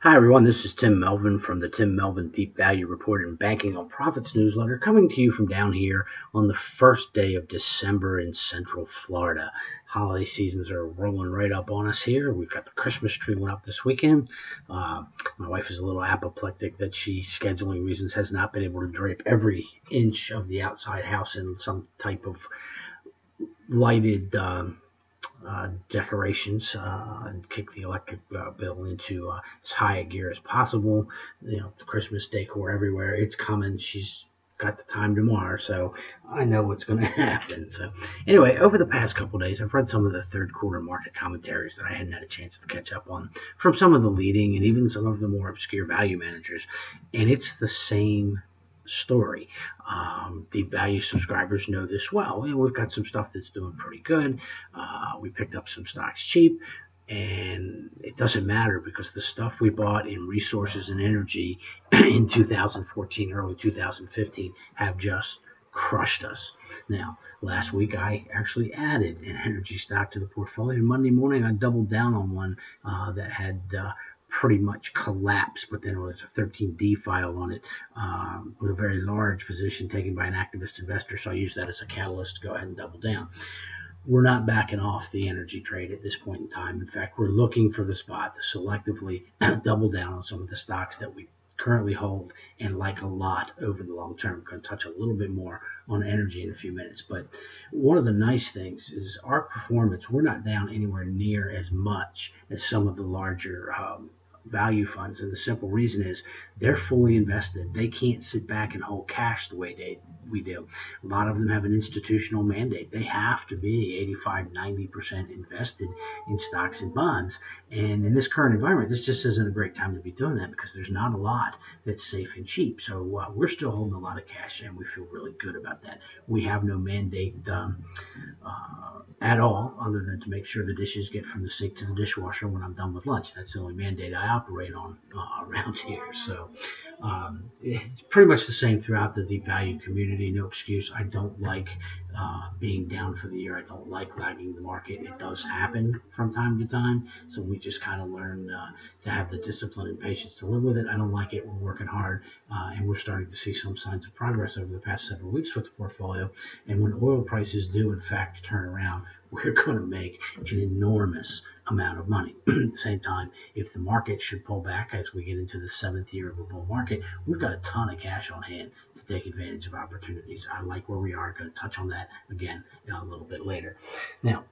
Hi everyone, this is Tim Melvin from the Tim Melvin Deep Value Report and Banking on Profits newsletter, coming to you from down here on the first day of December in Central Florida. Holiday seasons are rolling right up on us here. We've got the Christmas tree went up this weekend. My wife is a little apoplectic that she, scheduling reasons, has not been able to drape every inch of the outside house in some type of lighted decorations and kick the electric bill into as high a gear as possible. The Christmas decor everywhere. It's coming. She's got the time tomorrow, so I know what's going to happen. So anyway, over the past couple of days, I've read some of the third quarter market commentaries that I hadn't had a chance to catch up on from some of the leading and even some of the more obscure value managers, and it's the same story. Deep value subscribers know this well. We've got some stuff that's doing pretty good. We picked up some stocks cheap, and it doesn't matter because the stuff we bought in resources and energy in 2014, early 2015 have just crushed us. Now, last week I actually added an energy stock to the portfolio, and Monday morning I doubled down on one that had pretty much collapsed, but then there was a 13D file on it with a very large position taken by an activist investor, so I used that as a catalyst to go ahead and double down. We're not backing off the energy trade at this point in time. In fact, we're looking for the spot to selectively double down on some of the stocks that we currently hold and like a lot over the long term. We're going to touch a little bit more on energy in a few minutes, but one of the nice things is our performance. We're not down anywhere near as much as some of the larger value funds, and the simple reason is they're fully invested. They can't sit back and hold cash the way we do. A lot of them have an institutional mandate. They have to be 85-90% invested in stocks and bonds, and in this current environment, this just isn't a great time to be doing that because there's not a lot that's safe and cheap. So we're still holding a lot of cash, and we feel really good about that. We have no mandate at all, other than to make sure the dishes get from the sink to the dishwasher when I'm done with lunch. That's the only mandate I operate on around here. So it's pretty much the same throughout the deep value community. No excuse. I don't like being down for the year. I don't like lagging the market. It does happen from time to time, so we just kind of learn to have the discipline and patience to live with it. I don't like it. We're working hard, and we're starting to see some signs of progress over the past several weeks with the portfolio. And when oil prices do in fact turn around, we're going to make an enormous amount of money. At the same time, if the market should pull back as we get into the seventh year of a bull market, we've got a ton of cash on hand to take advantage of opportunities. I like where we are. Going to touch on that again a little bit later. Now,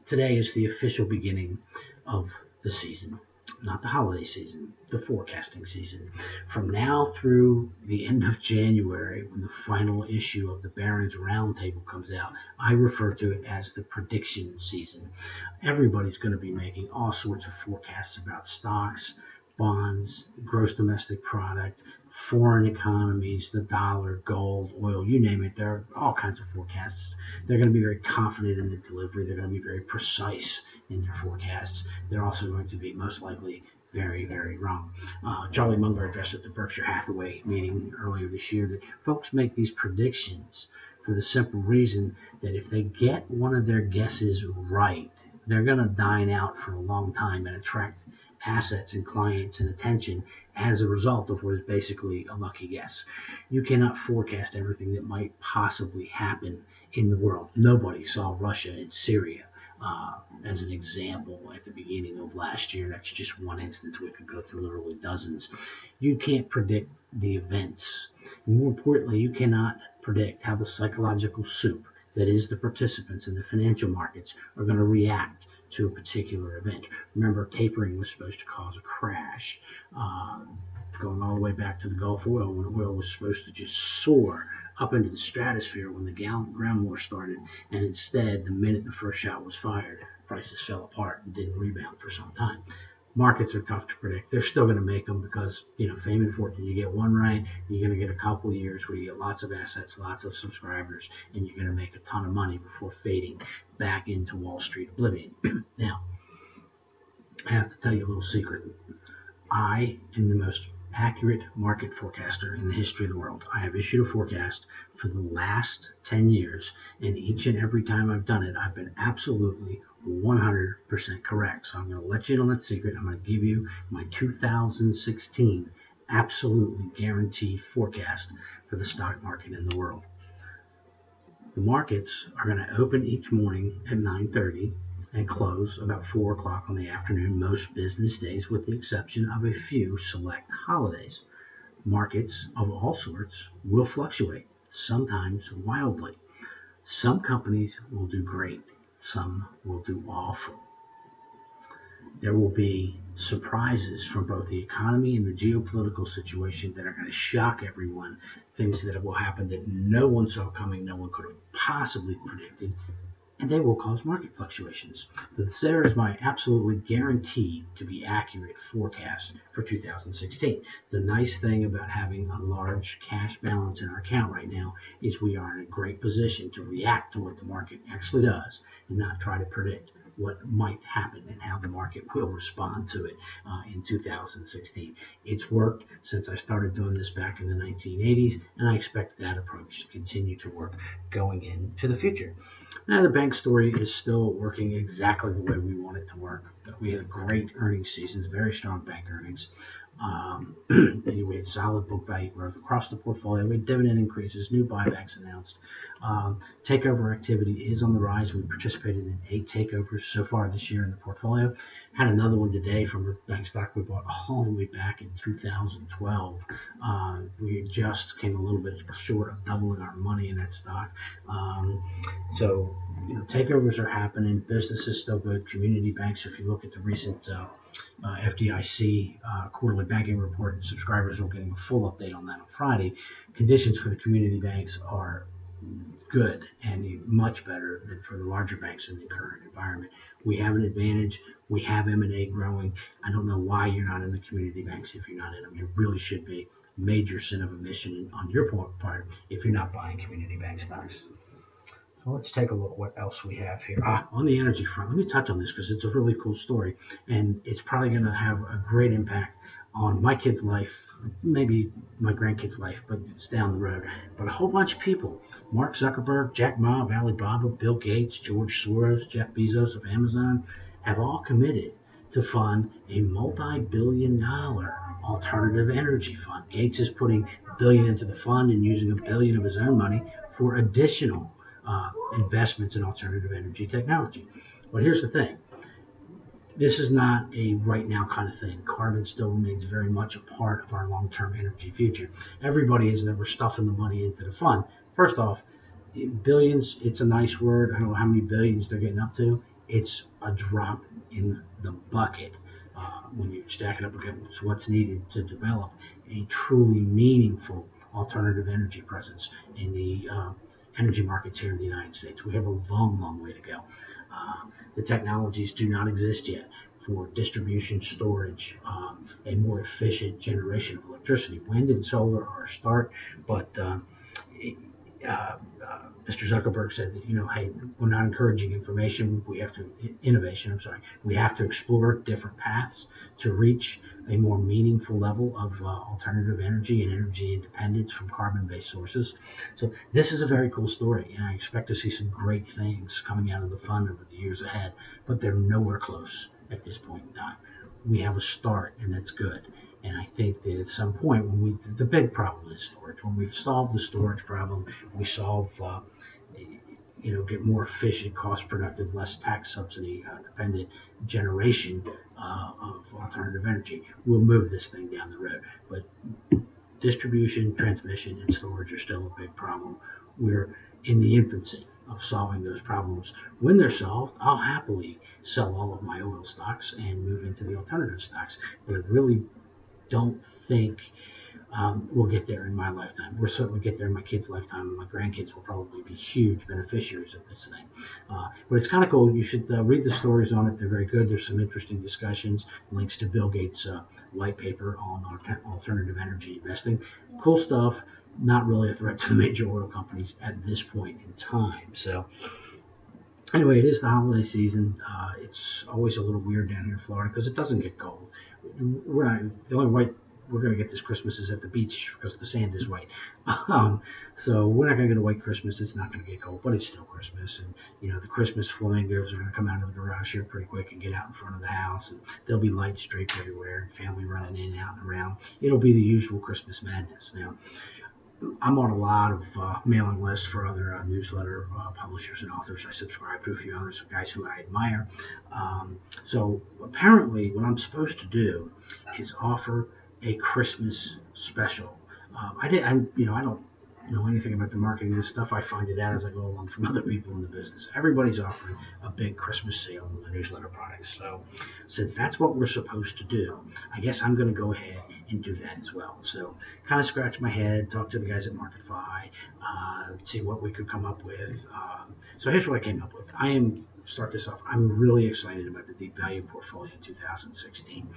today is the official beginning of the season. Not the holiday season, the forecasting season. From now through the end of January, when the final issue of the Barron's Roundtable comes out, I refer to it as the prediction season. Everybody's going to be making all sorts of forecasts about stocks, bonds, gross domestic product, foreign economies, the dollar, gold, oil, you name it. There are all kinds of forecasts. They're going to be very confident in the delivery. They're going to be very precise in their forecasts. They're also going to be most likely very, very wrong. Charlie Munger addressed at the Berkshire Hathaway meeting earlier this year that folks make these predictions for the simple reason that if they get one of their guesses right, they're going to dine out for a long time and attract assets and clients and attention as a result of what is basically a lucky guess. You cannot forecast everything that might possibly happen in the world. Nobody saw Russia and Syria as an example at the beginning of last year. That's just one instance. We could go through literally dozens. You can't predict the events. More importantly, you cannot predict how the psychological soup that is the participants in the financial markets are going to react to a particular event. Remember, tapering was supposed to cause a crash, going all the way back to the Gulf oil, when oil was supposed to just soar up into the stratosphere when the ground war started, and instead, the minute the first shot was fired, prices fell apart and didn't rebound for some time. Markets are tough to predict. They're still going to make them because, fame and fortune, you get one right, you're going to get a couple of years where you get lots of assets, lots of subscribers, and you're going to make a ton of money before fading back into Wall Street oblivion. Now, I have to tell you a little secret. I am the most accurate market forecaster in the history of the world. I have issued a forecast for the last 10 years, and each and every time I've done it, I've been absolutely 100% correct. So I'm going to let you in on that secret. I'm going to give you my 2016 absolutely guaranteed forecast for the stock market in the world. The markets are going to open each morning at 9:30 and close about 4 o'clock in the afternoon most business days, with the exception of a few select holidays. Markets of all sorts will fluctuate, sometimes wildly. Some companies will do great, some will do awful. There will be surprises from both the economy and the geopolitical situation that are going to shock everyone, things that will happen that no one saw coming, no one could have possibly predicted, and they will cause market fluctuations. But there is my absolutely guaranteed to be accurate forecast for 2016. The nice thing about having a large cash balance in our account right now is we are in a great position to react to what the market actually does and not try to predict what might happen and how the market will respond to it in 2016. It's worked since I started doing this back in the 1980s, and I expect that approach to continue to work going into the future. Now, the bank story is still working exactly the way we want it to work. We had great earnings seasons, very strong bank earnings. We had solid book value growth across the portfolio. We had dividend increases, new buybacks announced. Takeover activity is on the rise. We participated in 8 takeovers so far this year in the portfolio. Had another one today from a bank stock we bought all the way back in 2012. We just came a little bit short of doubling our money in that stock. So, takeovers are happening. Business is still good. Community banks, if you look at the recent FDIC quarterly banking report, and subscribers will get a full update on that on Friday. Conditions for the community banks are good and much better than for the larger banks in the current environment. We have an advantage. We have M&A growing. I don't know why you're not in the community banks if you're not in them. You really should be. Major sin of omission on your part if you're not buying community bank stocks. So let's take a look what else we have here. On the energy front, let me touch on this because it's a really cool story, and it's probably going to have a great impact on my kid's life, maybe my grandkid's life, but it's down the road. But a whole bunch of people, Mark Zuckerberg, Jack Ma of Alibaba, Bill Gates, George Soros, Jeff Bezos of Amazon, have all committed to fund a multi-billion-dollar alternative energy fund. Gates is putting $1 billion into the fund and using $1 billion of his own money for additional investments in alternative energy technology. But here's the thing. This is not a right now kind of thing. Carbon still remains very much a part of our long-term energy future. Everybody is never stuffing the money into the fund. First off, billions, it's a nice word. I don't know how many billions they're getting up to. It's a drop in the bucket when you stack it up against what's needed to develop a truly meaningful alternative energy presence in the energy markets here in the United States. We have a long, long way to go. The technologies do not exist yet for distribution, storage, a more efficient generation of electricity. Wind and solar are a start, but Mr. Zuckerberg said that, hey, we're not encouraging innovation. We have to explore different paths to reach a more meaningful level of alternative energy and energy independence from carbon-based sources. So this is a very cool story, and I expect to see some great things coming out of the fund over the years ahead, but they're nowhere close at this point in time. We have a start, and that's good. And I think that at some point, the big problem is storage. When we've solved the storage problem, we solve, get more efficient, cost-productive, less tax subsidy dependent generation of alternative energy. We'll move this thing down the road. But distribution, transmission, and storage are still a big problem. We're in the infancy of solving those problems. When they're solved, I'll happily sell all of my oil stocks and move into the alternative stocks. But I really don't think we'll get there in my lifetime. We'll certainly get there in my kids' lifetime, and my grandkids will probably be huge beneficiaries of this thing. But it's kind of cool. You should read the stories on it. They're very good. There's some interesting discussions, links to Bill Gates' white paper on alternative energy investing. Cool stuff. Not really a threat to the major oil companies at this point in time. So anyway, it is the holiday season. It's always a little weird down here in Florida because it doesn't get cold. The only white we're going to get this Christmas at the beach because the sand is white. So we're not going to get a white Christmas. It's not going to get cold, but it's still Christmas. And, the Christmas flamingos are going to come out of the garage here pretty quick and get out in front of the house. And there'll be lights draped everywhere and family running in and out and around. It'll be the usual Christmas madness. Now, I'm on a lot of mailing lists for other newsletter publishers and authors. I subscribe to a few others, guys who I admire. So apparently, what I'm supposed to do is offer a Christmas special. I don't know anything about the marketing of this stuff. I find it out as I go along from other people in the business. Everybody's offering a big Christmas sale on the newsletter products. So since that's what we're supposed to do, I guess I'm going to go ahead and do that as well. So kind of scratch my head, talk to the guys at MarketFi, see what we could come up with. So here's what I came up with. Start this off. I'm really excited about the deep value portfolio in 2016.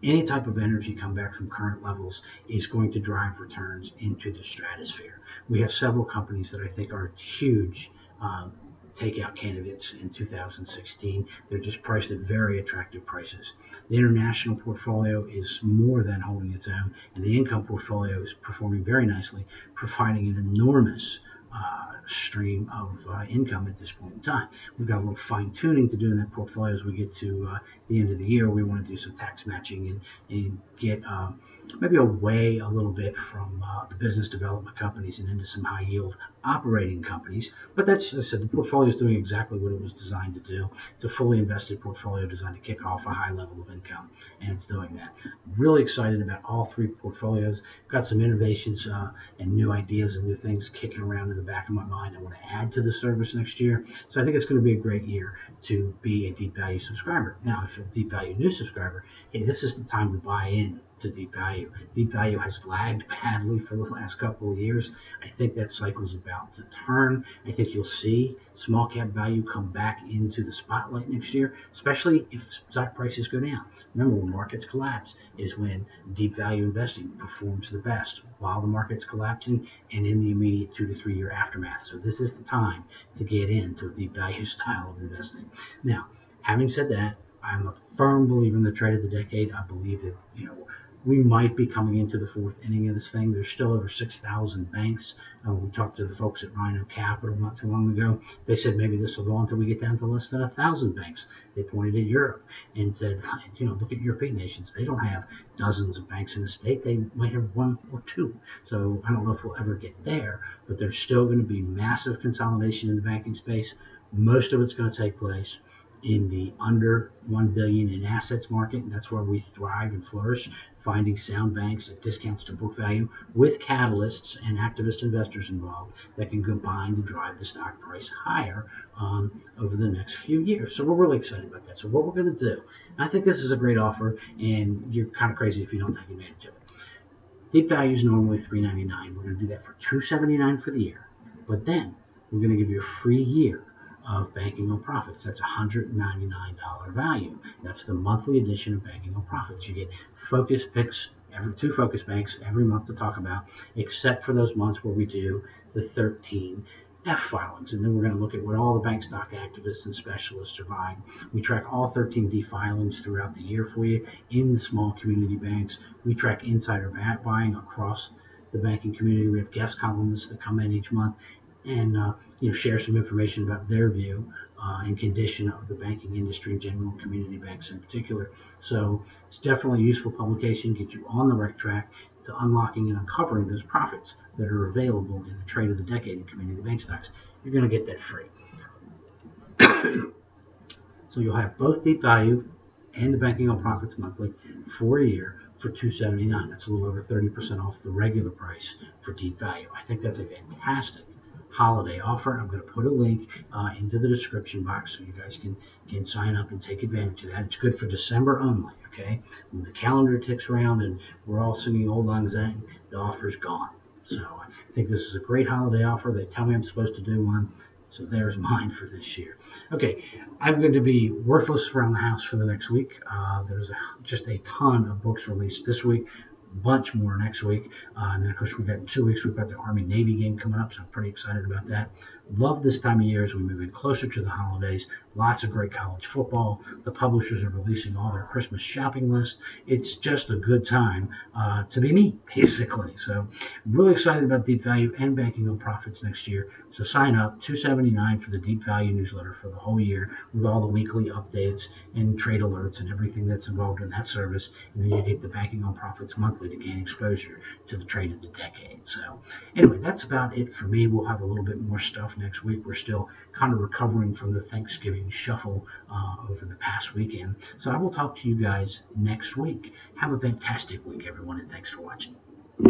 Any type of energy come back from current levels is going to drive returns into the stratosphere. We have several companies that I think are huge takeout candidates in 2016. They're just priced at very attractive prices. The international portfolio is more than holding its own, and the income portfolio is performing very nicely, providing an enormous stream of income at this point in time. We've got a little fine tuning to do in that portfolio as we get to the end of the year. We want to do some tax matching and get maybe away a little bit from the business development companies and into some high yield operating companies. But that's, as I said, the portfolio is doing exactly what it was designed to do. It's a fully invested portfolio designed to kick off a high level of income, and it's doing that. I'm really excited about all three portfolios. Got some innovations and new ideas and new things kicking around in the back of my mind I want to add to the service next year. So I think it's going to be a great year to be a Deep Value subscriber. Now, if you're a Deep Value new subscriber, hey, this is the time to buy in to Deep Value. Deep Value has lagged badly for the last couple of years. I think that cycle's about to turn. I think you'll see small cap value come back into the spotlight next year, especially if stock prices go down. Remember, when markets collapse is when Deep Value investing performs the best, while the market's collapsing and in the immediate 2 to 3 year aftermath. So this is the time to get into a Deep Value style of investing. Now, having said that, I'm a firm believer in the trade of the decade. I believe that, we might be coming into the fourth inning of this thing. There's still over 6,000 banks. We talked to the folks at Rhino Capital not too long ago. They said maybe this will go until we get down to less than 1,000 banks. They pointed at Europe and said, look at European nations. They don't have dozens of banks in the state. They might have one or two. So I don't know if we'll ever get there, but there's still going to be massive consolidation in the banking space. Most of it's going to take place in the under $1 billion in assets market. And that's where we thrive and flourish, finding sound banks at discounts to book value with catalysts and activist investors involved that can combine to drive the stock price higher over the next few years. So we're really excited about that. So what we're going to do, I think this is a great offer, and you're kind of crazy if you don't take advantage of it. Deep Value is normally $3.99. We're going to do that for $2.79 for the year. But then we're going to give you a free year of Banking on Profits. That's $199 value. That's the monthly edition of Banking on Profits. You get focus picks, two focus banks every month to talk about, except for those months where we do the 13 F filings. And then we're going to look at what all the bank stock activists and specialists are buying. We track all 13 D filings throughout the year for you in the small community banks. We track insider buying across the banking community. We have guest columnists that come in each month and share some information about their view and condition of the banking industry in general, community banks in particular. So it's definitely a useful publication, gets you on the right track to unlocking and uncovering those profits that are available in the trade of the decade in community bank stocks. You're going to get that free. So you'll have both Deep Value and the Banking on Profits monthly for a year for $2.79. That's a little over 30% off the regular price for Deep Value. I think that's a fantastic holiday offer. I'm going to put a link into the description box so you guys can sign up and take advantage of that. It's good for December only, okay? When the calendar ticks around and we're all singing Old Lang Syne, the offer's gone. So I think this is a great holiday offer. They tell me I'm supposed to do one, so there's mine for this year. Okay, I'm going to be worthless around the house for the next week. There's just a ton of books released this week. Bunch more next week, and then of course we've got in 2 weeks we've got the Army-Navy game coming up, so I'm pretty excited about that. Love this time of year as we move in closer to the holidays. Lots of great college football. The publishers are releasing all their Christmas shopping lists. It's just a good time to be me, basically. So I'm really excited about Deep Value and Banking on Profits next year. So sign up, $2.79 for the Deep Value newsletter for the whole year with all the weekly updates and trade alerts and everything that's involved in that service. And then you get the Banking on Profits monthly to gain exposure to the trade of the decade. So anyway, that's about it for me. We'll have a little bit more stuff next week. We're still kind of recovering from the Thanksgiving shuffle over the past weekend. So I will talk to you guys next week. Have a fantastic week, everyone, and thanks for watching.